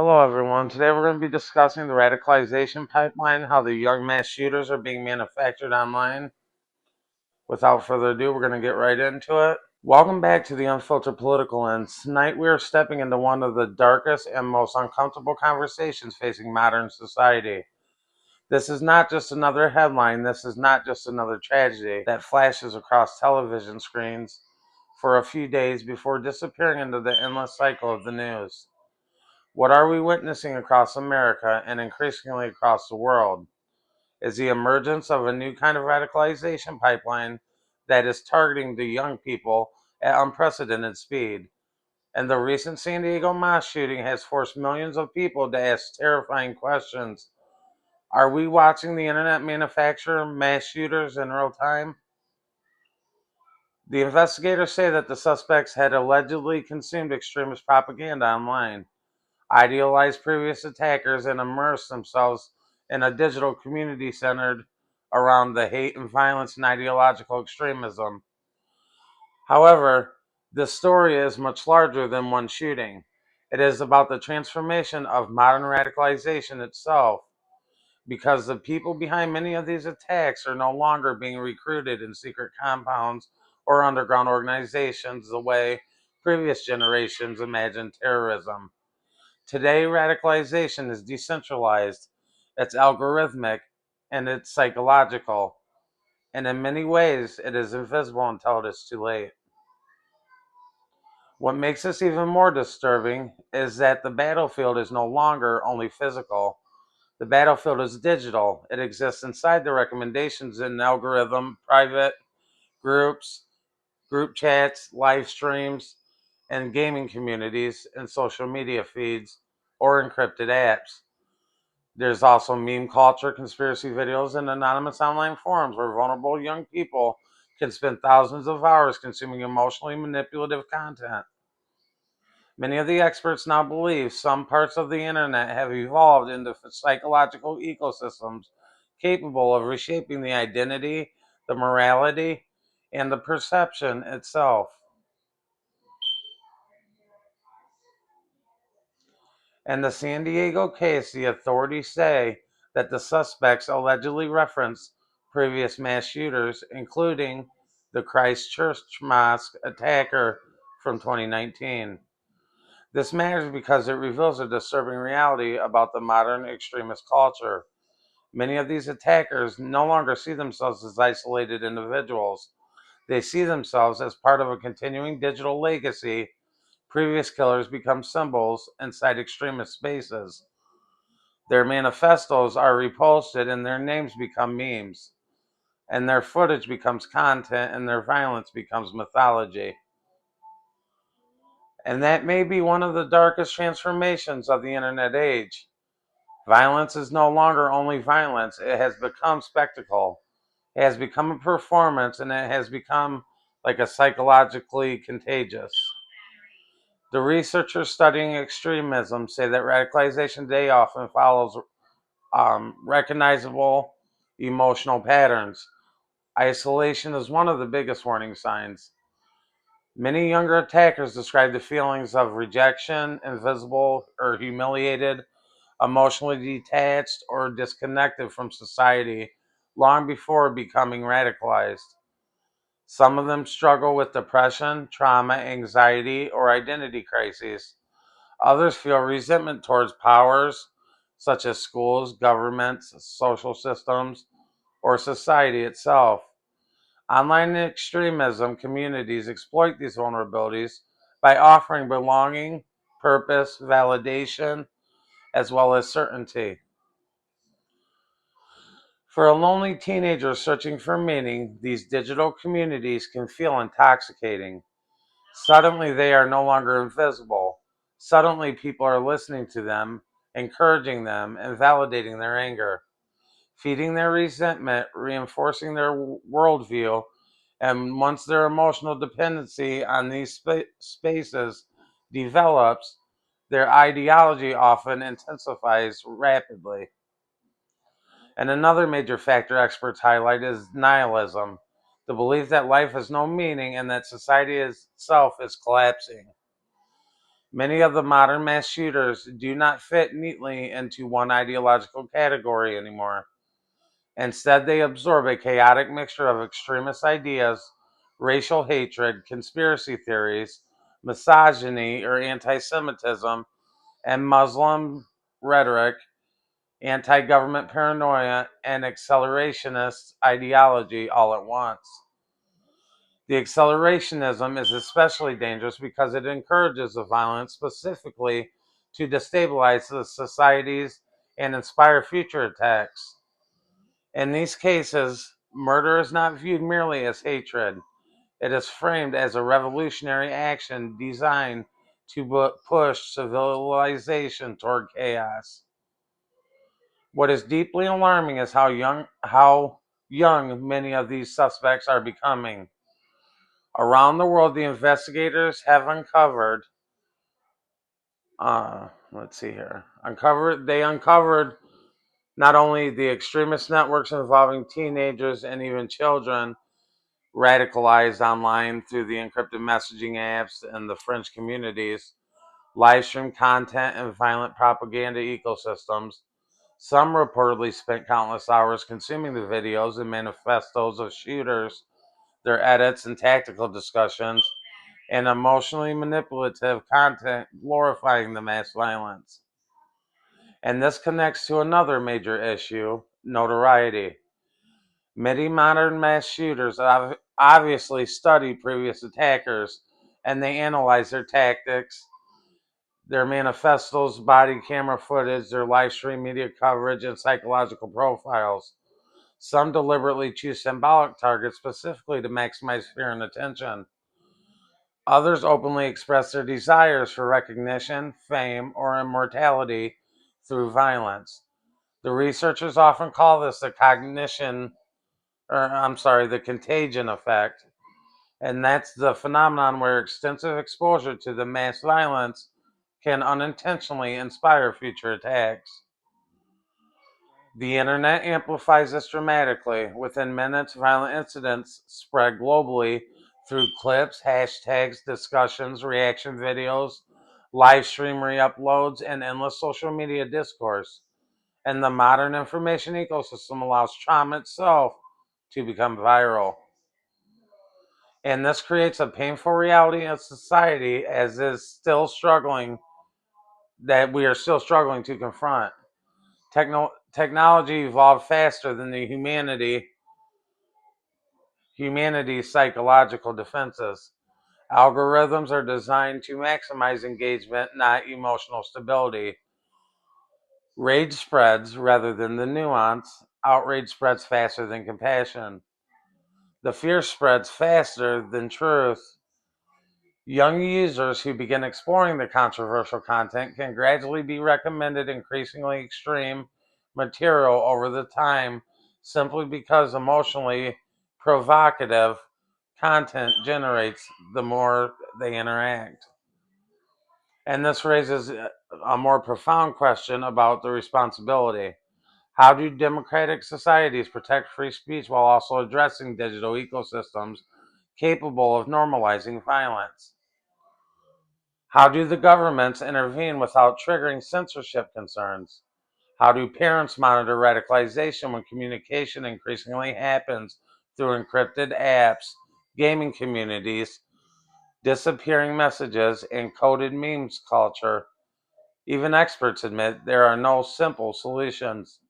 Hello, everyone. Today we're going to be discussing the radicalization pipeline, how the young mass shooters are being manufactured online. Without further ado, we're going to get right into it. Welcome back to the Unfiltered Political Lens. Tonight we are stepping into one of the darkest and most uncomfortable conversations facing modern society. This is not just another headline. This is not just another tragedy that flashes across television screens for a few days before disappearing into the endless cycle of the news. What are we witnessing across America and increasingly across the world is the emergence of a new kind of radicalization pipeline that is targeting the young people at unprecedented speed. And the recent San Diego mass shooting has forced millions of people to ask terrifying questions. Are we watching the internet manufacture mass shooters in real time? The investigators say that the suspects had allegedly consumed extremist propaganda online, idealized previous attackers, and immersed themselves in a digital community centered around the hate and violence and ideological extremism. However, this story is much larger than one shooting. It is about the transformation of modern radicalization itself, because the people behind many of these attacks are no longer being recruited in secret compounds or underground organizations the way previous generations imagined terrorism. Today, radicalization is decentralized, it's algorithmic, and it's psychological. And in many ways, it is invisible until it is too late. What makes this even more disturbing is that the battlefield is no longer only physical. The battlefield is digital. It exists inside the recommendations in algorithm, private groups, group chats, live streams, and gaming communities, and social media feeds or encrypted apps. There's also meme culture, conspiracy videos, and anonymous online forums where vulnerable young people can spend thousands of hours consuming emotionally manipulative content. Many of the experts now believe some parts of the internet have evolved into psychological ecosystems capable of reshaping the identity, the morality, and the perception itself. In the San Diego case, the authorities say that the suspects allegedly referenced previous mass shooters, including the Christchurch mosque attacker from 2019. This matters because it reveals a disturbing reality about the modern extremist culture. Many of these attackers no longer see themselves as isolated individuals. They see themselves as part of a continuing digital legacy. Previous killers become symbols inside extremist spaces. Their manifestos are reposted and their names become memes, and their footage becomes content and their violence becomes mythology. And that may be one of the darkest transformations of the internet age. Violence is no longer only violence, it has become spectacle. It has become a performance, and it has become like a psychologically contagious. The researchers studying extremism say that radicalization today often follows recognizable emotional patterns. Isolation is one of the biggest warning signs. Many younger attackers describe the feelings of rejection, invisible or humiliated, emotionally detached, or disconnected from society long before becoming radicalized. Some of them struggle with depression, trauma, anxiety, or identity crises. Others feel resentment towards powers such as schools, governments, social systems, or society itself. Online extremism communities exploit these vulnerabilities by offering belonging, purpose, validation, as well as certainty. For a lonely teenager searching for meaning, these digital communities can feel intoxicating. Suddenly, they are no longer invisible. Suddenly, people are listening to them, encouraging them, and validating their anger, feeding their resentment, reinforcing their worldview. And once their emotional dependency on these spaces develops, their ideology often intensifies rapidly. And another major factor experts highlight is nihilism, the belief that life has no meaning and that society itself is collapsing. Many of the modern mass shooters do not fit neatly into one ideological category anymore. Instead, they absorb a chaotic mixture of extremist ideas, racial hatred, conspiracy theories, misogyny or anti Semitism, and Muslim rhetoric, anti government paranoia, and accelerationist ideology all at once. The accelerationism is especially dangerous because it encourages the violence specifically to destabilize the societies and inspire future attacks. In these cases, murder is not viewed merely as hatred. It is framed as a revolutionary action designed to push civilization toward chaos. What is deeply alarming is how young many of these suspects are becoming. Around the world, the investigators have uncovered. Let's see here. They uncovered not only the extremist networks involving teenagers and even children radicalized online through the encrypted messaging apps and the French communities, live stream content, and violent propaganda ecosystems. Some reportedly spent countless hours consuming the videos and manifestos of shooters, their edits and tactical discussions, and emotionally manipulative content glorifying the mass violence. And this connects to another major issue: notoriety. Many modern mass shooters obviously study previous attackers and they analyze their tactics, their manifestos, body camera footage, their live stream media coverage, and psychological profiles. Some deliberately choose symbolic targets specifically to maximize fear and attention. Others openly express their desires for recognition, fame, or immortality through violence. The researchers often call this the contagion effect, and that's the phenomenon where extensive exposure to the mass violence can unintentionally inspire future attacks. The internet amplifies this dramatically. Within minutes, violent incidents spread globally through clips, hashtags, discussions, reaction videos, live stream re uploads, and endless social media discourse. And the modern information ecosystem allows trauma itself to become viral. And this creates a painful reality in society as is still struggling that we are still struggling to confront. Technology evolved faster than the humanity's psychological defenses. Algorithms are designed to maximize engagement, not emotional stability. Rage spreads rather than the nuance. Outrage spreads faster than compassion. The fear spreads faster than truth. Young users who begin exploring the controversial content can gradually be recommended increasingly extreme material over the time simply because emotionally provocative content generates the more they interact. And this raises a more profound question about the responsibility. How do democratic societies protect free speech while also addressing digital ecosystems capable of normalizing violence? How do the governments intervene without triggering censorship concerns? How do parents monitor radicalization when communication increasingly happens through encrypted apps, gaming communities, disappearing messages, and coded memes culture? Even experts admit there are no simple solutions.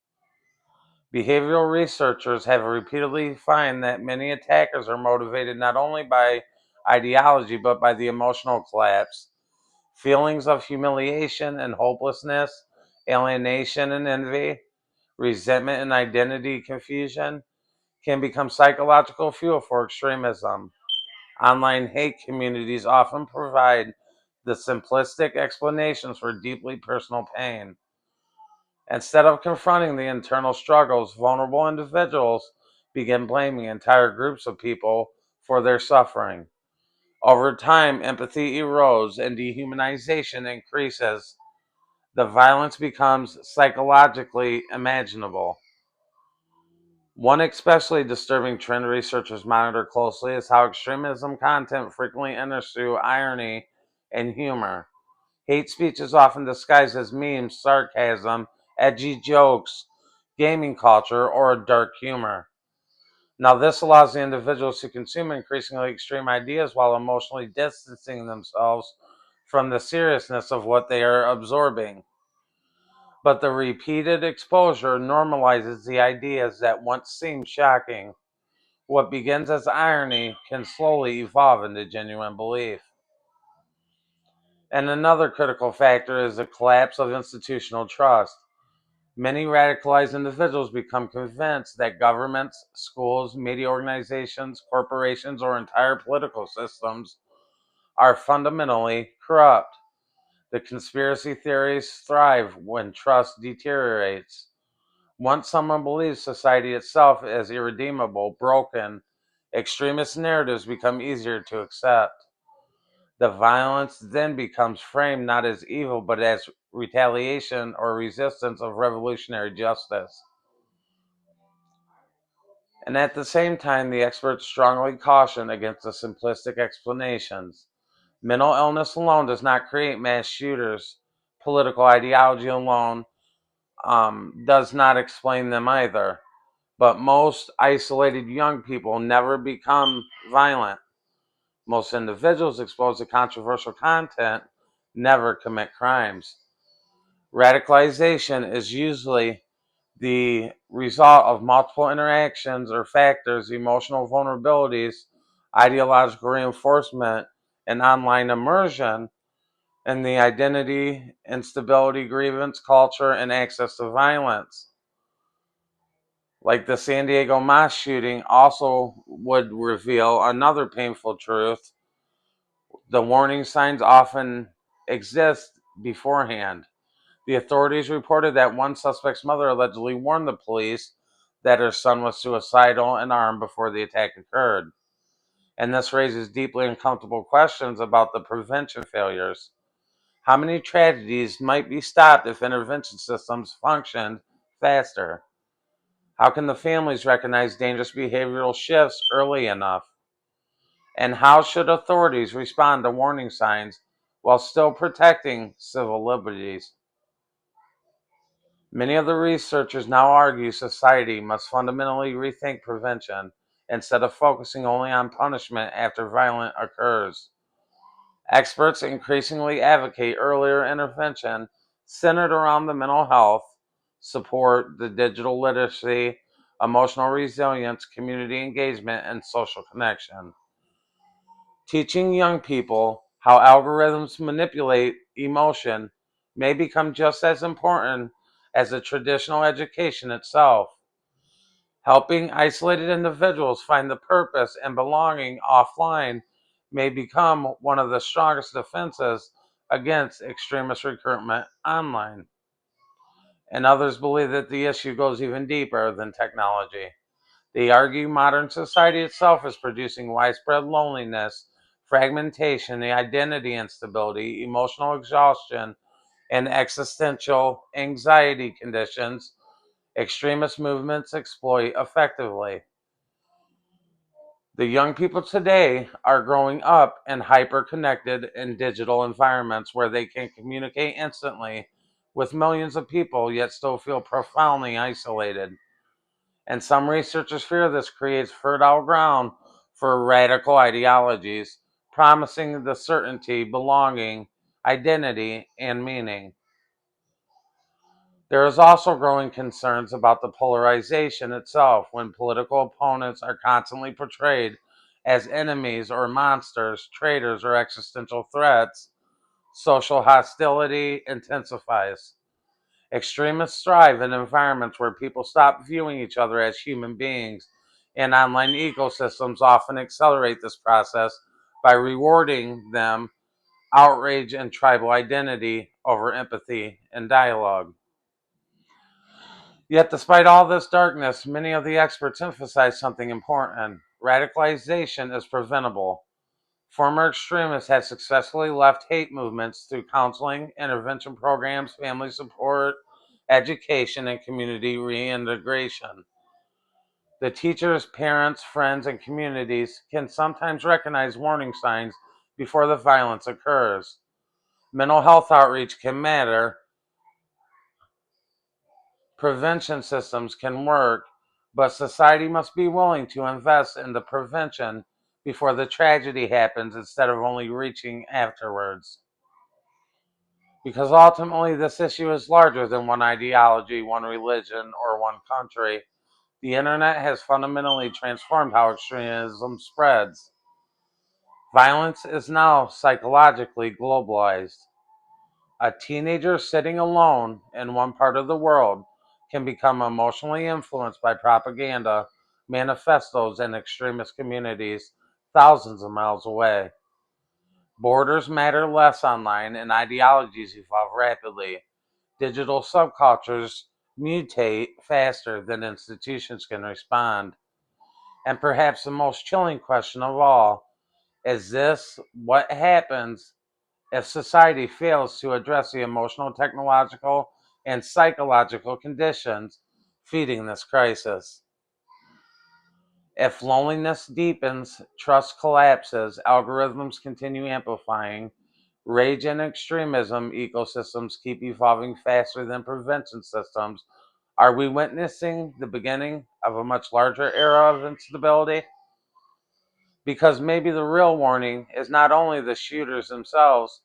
Behavioral researchers have repeatedly found that many attackers are motivated not only by ideology but by the emotional collapse. Feelings of humiliation and hopelessness, alienation and envy, resentment and identity confusion can become psychological fuel for extremism. Online hate communities often provide the simplistic explanations for deeply personal pain. Instead of confronting the internal struggles, vulnerable individuals begin blaming entire groups of people for their suffering. Over time, empathy erodes and dehumanization increases. The violence becomes psychologically imaginable. One especially disturbing trend researchers monitor closely is how extremism content frequently enters through irony and humor. Hate speech is often disguised as memes, sarcasm, edgy jokes, gaming culture, or dark humor. Now, this allows the individuals to consume increasingly extreme ideas while emotionally distancing themselves from the seriousness of what they are absorbing. But the repeated exposure normalizes the ideas that once seemed shocking. What begins as irony can slowly evolve into genuine belief. And another critical factor is the collapse of institutional trust. Many radicalized individuals become convinced that governments, schools, media organizations, corporations, or entire political systems are fundamentally corrupt. The conspiracy theories thrive when trust deteriorates. Once someone believes society itself is irredeemable, broken, extremist narratives become easier to accept. The violence then becomes framed not as evil but as retaliation or resistance of revolutionary justice. And at the same time, the experts strongly caution against the simplistic explanations. Mental illness alone does not create mass shooters. Political ideology alone does not explain them either. But most isolated young people never become violent. Most individuals exposed to controversial content never commit crimes. Radicalization is usually the result of multiple interactions or factors, emotional vulnerabilities, ideological reinforcement, and online immersion, and the identity, instability, grievance, culture, and access to violence. Like the San Diego mass shooting also would reveal another painful truth. The warning signs often exist beforehand. The authorities reported that one suspect's mother allegedly warned the police that her son was suicidal and armed before the attack occurred. And this raises deeply uncomfortable questions about the prevention failures. How many tragedies might be stopped if intervention systems functioned faster? How can the families recognize dangerous behavioral shifts early enough? And how should authorities respond to warning signs while still protecting civil liberties? Many of the researchers now argue society must fundamentally rethink prevention instead of focusing only on punishment after violence occurs. Experts increasingly advocate earlier intervention centered around the mental health, support, the digital literacy, emotional resilience, community engagement, and social connection. Teaching young people how algorithms manipulate emotion may become just as important as the traditional education itself. Helping isolated individuals find the purpose and belonging offline may become one of the strongest defenses against extremist recruitment online. And others believe that the issue goes even deeper than technology. They argue modern society itself is producing widespread loneliness, fragmentation, identity instability, emotional exhaustion, and existential anxiety conditions extremist movements exploit effectively. The young people today are growing up in hyper-connected and digital environments where they can communicate instantly with millions of people yet still feel profoundly isolated. And some researchers fear this creates fertile ground for radical ideologies, promising the certainty, belonging, identity, and meaning. There is also growing concerns about the polarization itself when political opponents are constantly portrayed as enemies or monsters, traitors, or existential threats. Social hostility intensifies. Extremists thrive in environments where people stop viewing each other as human beings, and online ecosystems often accelerate this process by rewarding them outrage and tribal identity over empathy and dialogue. Yet, despite all this darkness, many of the experts emphasize something important. Radicalization is preventable. Former extremists have successfully left hate movements through counseling, intervention programs, family support, education, and community reintegration. The teachers, parents, friends, and communities can sometimes recognize warning signs before the violence occurs. Mental health outreach can matter, prevention systems can work, but society must be willing to invest in the prevention before the tragedy happens instead of only reaching afterwards. Because ultimately, this issue is larger than one ideology, one religion, or one country. The internet has fundamentally transformed how extremism spreads. Violence is now psychologically globalized. A teenager sitting alone in one part of the world can become emotionally influenced by propaganda, manifestos, and extremist communities thousands of miles away. Borders matter less online, and ideologies evolve rapidly. Digital subcultures mutate faster than institutions can respond. And perhaps the most chilling question of all is this: what happens if society fails to address the emotional, technological, and psychological conditions feeding this crisis? If loneliness deepens, trust collapses, algorithms continue amplifying, rage and extremism ecosystems keep evolving faster than prevention systems, are we witnessing the beginning of a much larger era of instability? Because maybe the real warning is not only the shooters themselves,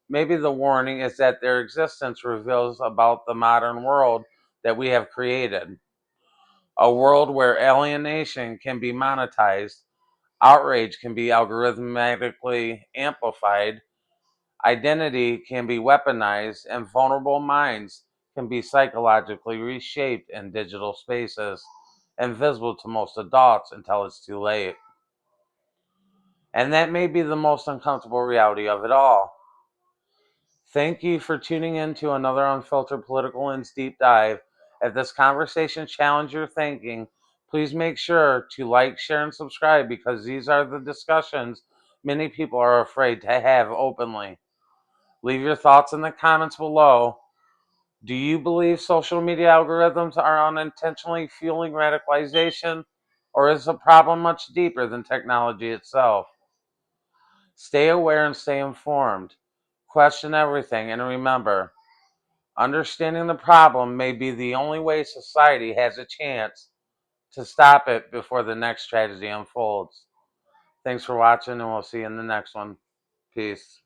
maybe the warning is that their existence reveals about the modern world that we have created. A world where alienation can be monetized, outrage can be algorithmically amplified, identity can be weaponized, and vulnerable minds can be psychologically reshaped in digital spaces, invisible to most adults until it's too late. And that may be the most uncomfortable reality of it all. Thank you for tuning in to another Unfiltered Political Lens Deep Dive. If this conversation challenged your thinking, please make sure to like, share, and subscribe, because these are the discussions many people are afraid to have openly. Leave your thoughts in the comments below. Do you believe social media algorithms are unintentionally fueling radicalization, or is the problem much deeper than technology itself? Stay aware and stay informed. Question everything, and remember, understanding the problem may be the only way society has a chance to stop it before the next tragedy unfolds. Thanks for watching, and we'll see you in the next one. Peace.